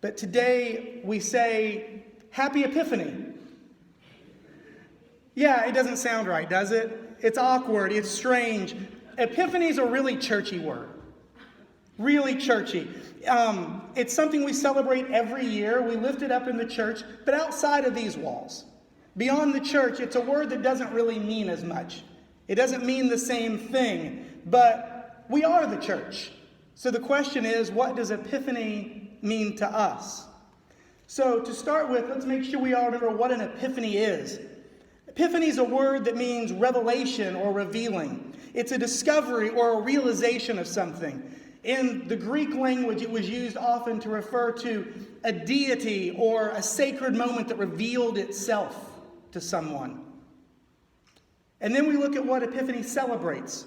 But today we say, Happy Epiphany. Yeah, it doesn't sound right, does it? It's awkward, it's strange. Epiphany is a really churchy word. Really churchy. It's something we celebrate every year. We lift it up in the church, but outside of these walls, beyond the church, it's a word that doesn't really mean as much. It doesn't mean the same thing, but we are the church. So the question is, what does Epiphany mean to us? So to start with, let's make sure we all remember what an epiphany is. Epiphany is a word that means revelation or revealing. It's a discovery or a realization of something. In the Greek language, it was used often to refer to a deity or a sacred moment that revealed itself to someone. And then we look at what Epiphany celebrates.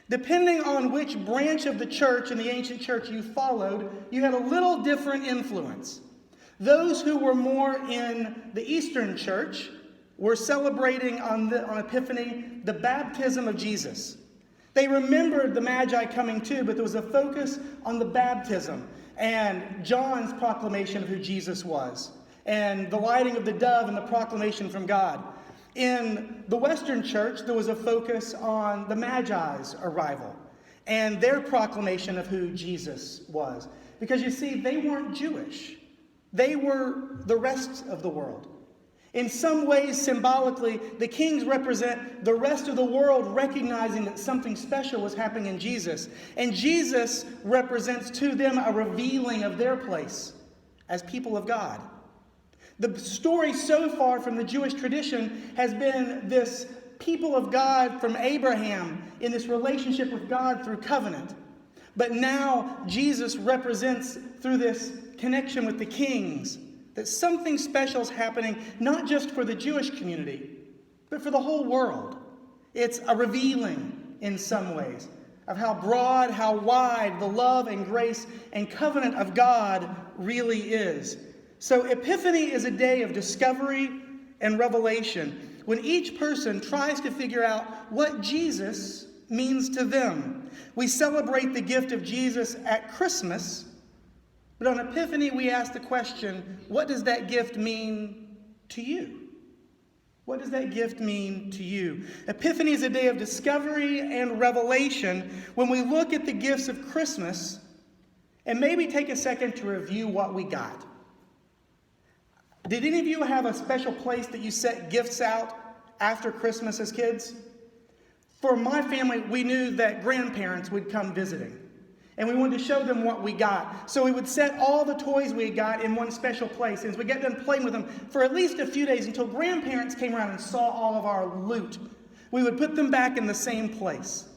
Depending on which branch of the church in the ancient church you followed, you had a little different influence. Those who were more in the Eastern church were celebrating on Epiphany the baptism of Jesus. They remembered the Magi coming too, but there was a focus on the baptism and John's proclamation of who Jesus was, and the lighting of the dove and the proclamation from God. In the Western church, there was a focus on the Magi's arrival and their proclamation of who Jesus was. Because you see, they weren't Jewish. They were the rest of the world. In some ways, symbolically, the kings represent the rest of the world recognizing that something special was happening in Jesus. And Jesus represents to them a revealing of their place as people of God. The story so far from the Jewish tradition has been this people of God from Abraham in this relationship with God through covenant. But now Jesus represents through this connection with the kings that something special is happening not just for the Jewish community, but for the whole world. It's a revealing in some ways of how broad, how wide the love and grace and covenant of God really is. So Epiphany is a day of discovery and revelation when each person tries to figure out what Jesus means to them. We celebrate the gift of Jesus at Christmas, but on Epiphany we ask the question, what does that gift mean to you? What does that gift mean to you? Epiphany is a day of discovery and revelation when we look at the gifts of Christmas and maybe take a second to review what we got. Did any of you have a special place that you set gifts out after Christmas as kids? For my family, we knew that grandparents would come visiting, and we wanted to show them what we got. So we would set all the toys we got in one special place, and as we got done playing with them for at least a few days until grandparents came around and saw all of our loot, we would put them back in the same place.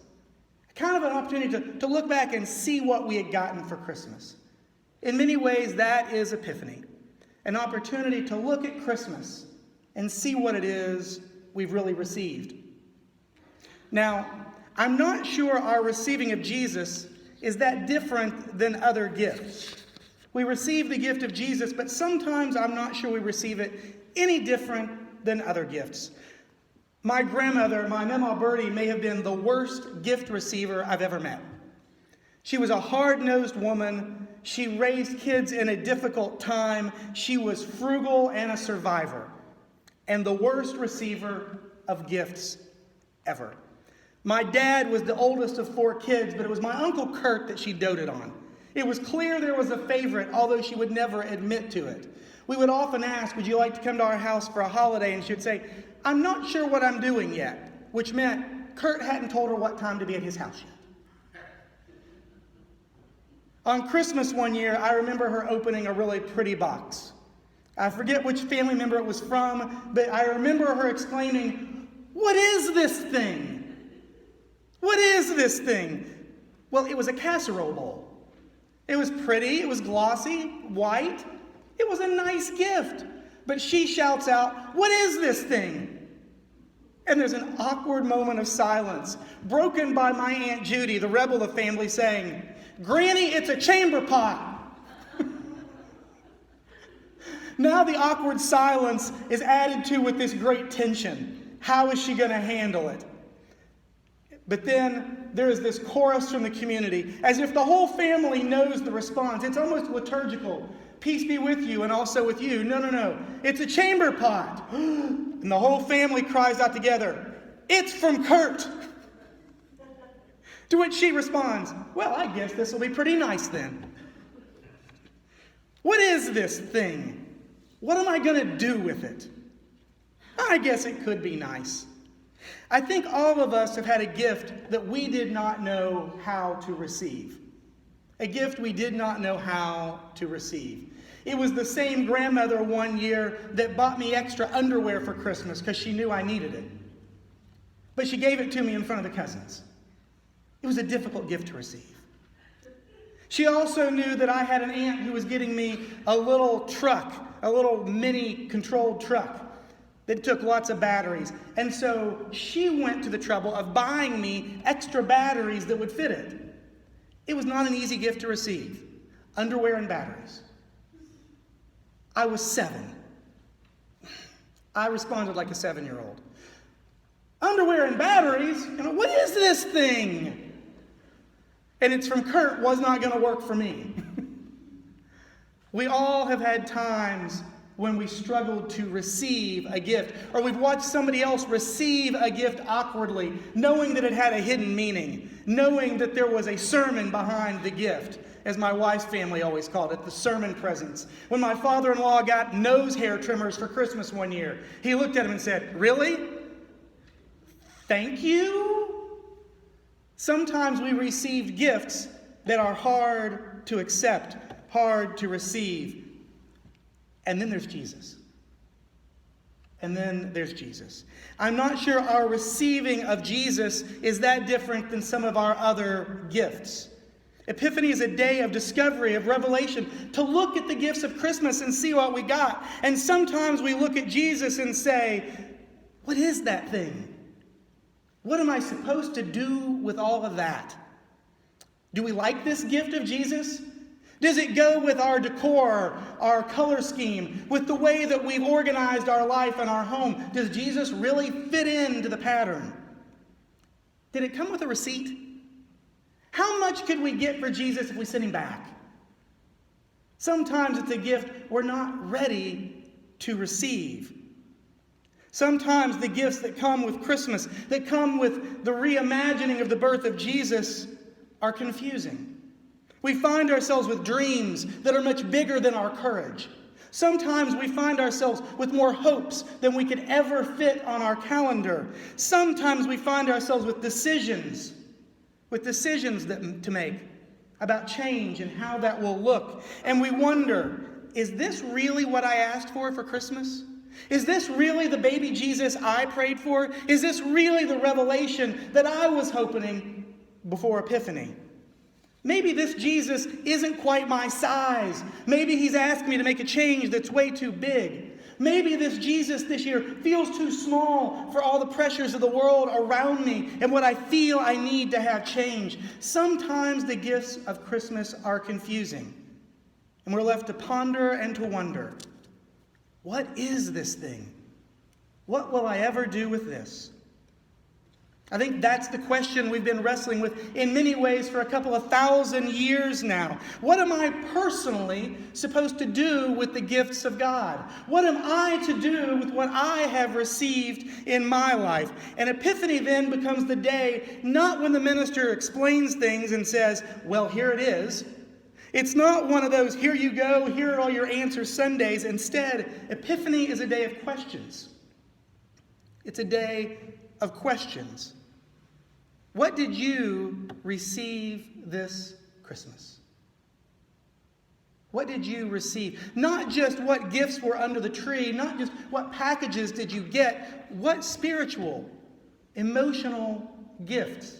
Kind of an opportunity to look back and see what we had gotten for Christmas. In many ways, that is Epiphany. An opportunity to look at Christmas and see what it is we've really received. Now, I'm not sure our receiving of Jesus is that different than other gifts. We receive the gift of Jesus, but sometimes I'm not sure we receive it any different than other gifts. My grandmother, my Mama Birdie, may have been the worst gift receiver I've ever met. She was a hard-nosed woman. She raised kids in a difficult time. She was frugal and a survivor, and the worst receiver of gifts ever. My dad was the oldest of 4 kids, but it was my Uncle Kurt that she doted on. It was clear there was a favorite, although she would never admit to it. We would often ask, would you like to come to our house for a holiday? And she would say, I'm not sure what I'm doing yet, which meant Kurt hadn't told her what time to be at his house yet. On Christmas one year, I remember her opening a really pretty box. I forget which family member it was from, but I remember her exclaiming, "What is this thing? What is this thing?" Well, it was a casserole bowl. It was pretty, it was glossy, white. It was a nice gift. But she shouts out, "What is this thing?" And there's an awkward moment of silence, broken by my Aunt Judy, the rebel of the family, saying, "Granny, it's a chamber pot." Now the awkward silence is added to with this great tension. How is she going to handle it? But then there is this chorus from the community, as if the whole family knows the response. It's almost liturgical. Peace be with you and also with you. No, no, no. It's a chamber pot. And the whole family cries out together, "It's from Kurt." To which she responds, "Well, I guess this will be pretty nice then." What is this thing? What am I going to do with it? I guess it could be nice. I think all of us have had a gift that we did not know how to receive. A gift we did not know how to receive. It was the same grandmother one year that bought me extra underwear for Christmas because she knew I needed it. But she gave it to me in front of the cousins. It was a difficult gift to receive. She also knew that I had an aunt who was getting me a little truck, a little mini controlled truck that took lots of batteries. And so she went to the trouble of buying me extra batteries that would fit it. It was not an easy gift to receive. Underwear and batteries. I was 7. I responded like a 7-year-old. Underwear and batteries? What is this thing? And it's from Kurt was not going to work for me. We all have had times when we struggled to receive a gift, or we've watched somebody else receive a gift awkwardly, knowing that it had a hidden meaning, knowing that there was a sermon behind the gift, as my wife's family always called it, the sermon presents. When my father-in-law got nose hair trimmers for Christmas one year, he looked at him and said, "Really? Thank you?" Sometimes we received gifts that are hard to accept, hard to receive. And then there's Jesus. And then there's Jesus. I'm not sure our receiving of Jesus is that different than some of our other gifts. Epiphany is a day of discovery, of revelation, to look at the gifts of Christmas and see what we got. And sometimes we look at Jesus and say, what is that thing? What am I supposed to do with all of that? Do we like this gift of Jesus? Does it go with our decor, our color scheme, with the way that we've organized our life and our home? Does Jesus really fit into the pattern? Did it come with a receipt? How much could we get for Jesus if we sent him back? Sometimes it's a gift we're not ready to receive. Sometimes the gifts that come with Christmas, that come with the reimagining of the birth of Jesus, are confusing. We find ourselves with dreams that are much bigger than our courage. Sometimes we find ourselves with more hopes than we could ever fit on our calendar. Sometimes we find ourselves with decisions to make about change and how that will look. And we wonder, is this really what I asked for Christmas? Is this really the baby Jesus I prayed for? Is this really the revelation that I was hoping before Epiphany? Maybe this Jesus isn't quite my size. Maybe he's asked me to make a change that's way too big. Maybe this Jesus this year feels too small for all the pressures of the world around me and what I feel I need to have change. Sometimes the gifts of Christmas are confusing, and we're left to ponder and to wonder, what is this thing? What will I ever do with this? I think that's the question we've been wrestling with in many ways for a couple of 1,000 years now. What am I personally supposed to do with the gifts of God? What am I to do with what I have received in my life? And Epiphany then becomes the day, not when the minister explains things and says, well, here it is. It's not one of those, here you go, here are all your answers Sundays. Instead, Epiphany is a day of questions. It's a day of questions. What did you receive this Christmas? What did you receive? Not just what gifts were under the tree, not just what packages did you get, what spiritual, emotional gifts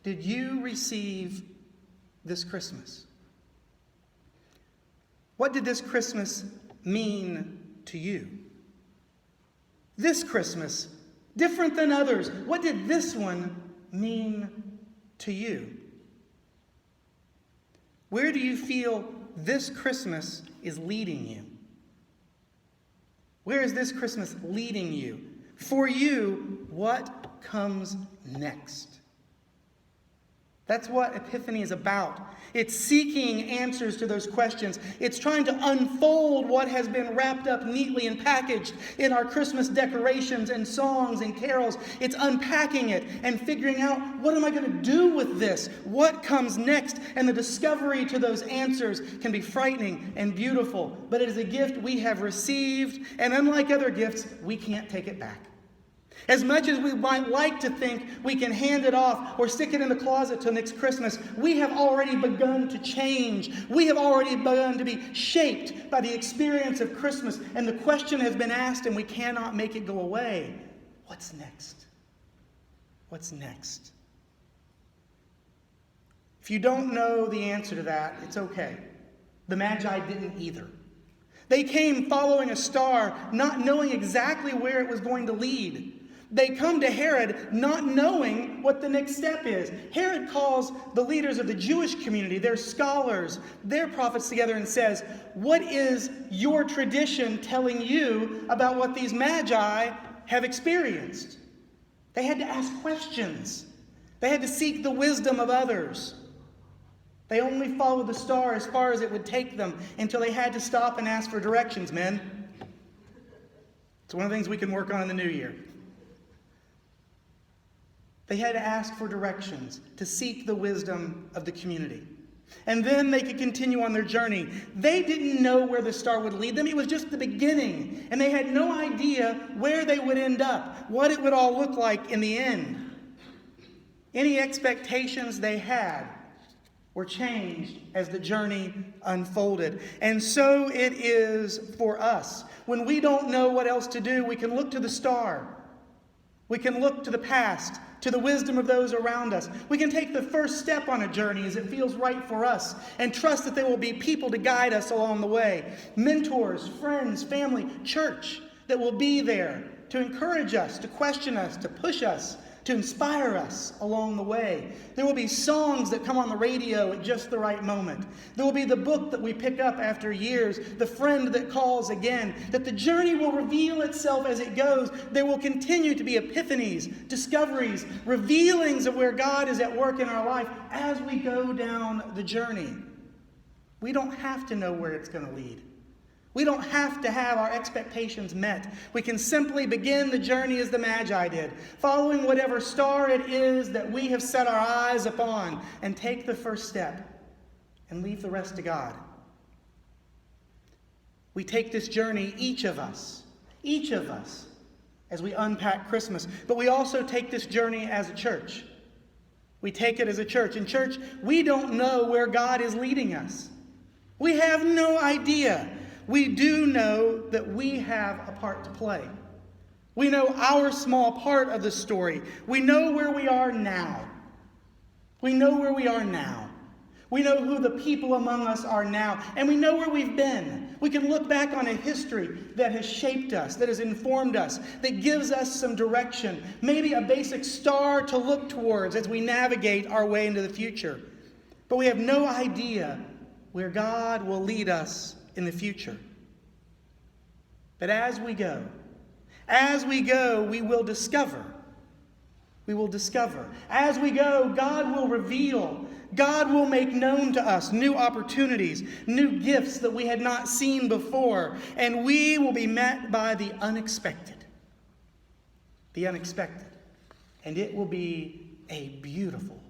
did you receive this Christmas? What did this Christmas mean to you? This Christmas, different than others, what did this one mean to you? Where do you feel this Christmas is leading you? Where is this Christmas leading you? For you, what comes next? That's what Epiphany is about. It's seeking answers to those questions. It's trying to unfold what has been wrapped up neatly and packaged in our Christmas decorations and songs and carols. It's unpacking it and figuring out, what am I going to do with this? What comes next? And the discovery to those answers can be frightening and beautiful, but it is a gift we have received, and unlike other gifts, we can't take it back. As much as we might like to think we can hand it off or stick it in the closet till next Christmas, we have already begun to change. We have already begun to be shaped by the experience of Christmas. And the question has been asked, and we cannot make it go away. What's next? What's next? If you don't know the answer to that, it's okay. The Magi didn't either. They came following a star, not knowing exactly where it was going to lead. They come to Herod not knowing what the next step is. Herod calls the leaders of the Jewish community, their scholars, their prophets together and says, what is your tradition telling you about what these Magi have experienced? They had to ask questions. They had to seek the wisdom of others. They only followed the star as far as it would take them until they had to stop and ask for directions, men. It's one of the things we can work on in the new year. They had to ask for directions, to seek the wisdom of the community. And then they could continue on their journey. They didn't know where the star would lead them. It was just the beginning. And they had no idea where they would end up, what it would all look like in the end. Any expectations they had were changed as the journey unfolded. And so it is for us. When we don't know what else to do, we can look to the star. We can look to the past, to the wisdom of those around us. We can take the first step on a journey as it feels right for us and trust that there will be people to guide us along the way. Mentors, friends, family, church that will be there to encourage us, to question us, to push us, to inspire us along the way. There will be songs that come on the radio at just the right moment. There will be the book that we pick up after years, the friend that calls again, that the journey will reveal itself as it goes. There will continue to be epiphanies, discoveries, revealings of where God is at work in our life as we go down the journey. We don't have to know where it's going to lead. We don't have to have our expectations met. We can simply begin the journey as the Magi did, following whatever star it is that we have set our eyes upon, and take the first step and leave the rest to God. We take this journey, each of us, as we unpack Christmas. But we also take this journey as a church. We take it as a church. In church, we don't know where God is leading us. We have no idea. We do know that we have a part to play. We know our small part of the story. We know where we are now. We know where we are now. We know who the people among us are now. And we know where we've been. We can look back on a history that has shaped us, that has informed us, that gives us some direction. Maybe a basic star to look towards as we navigate our way into the future. But we have no idea where God will lead us in the future. But as we go, we will discover. We will discover. As we go, God will reveal. God will make known to us new opportunities, new gifts that we had not seen before, and we will be met by the unexpected. The unexpected. And it will be a beautiful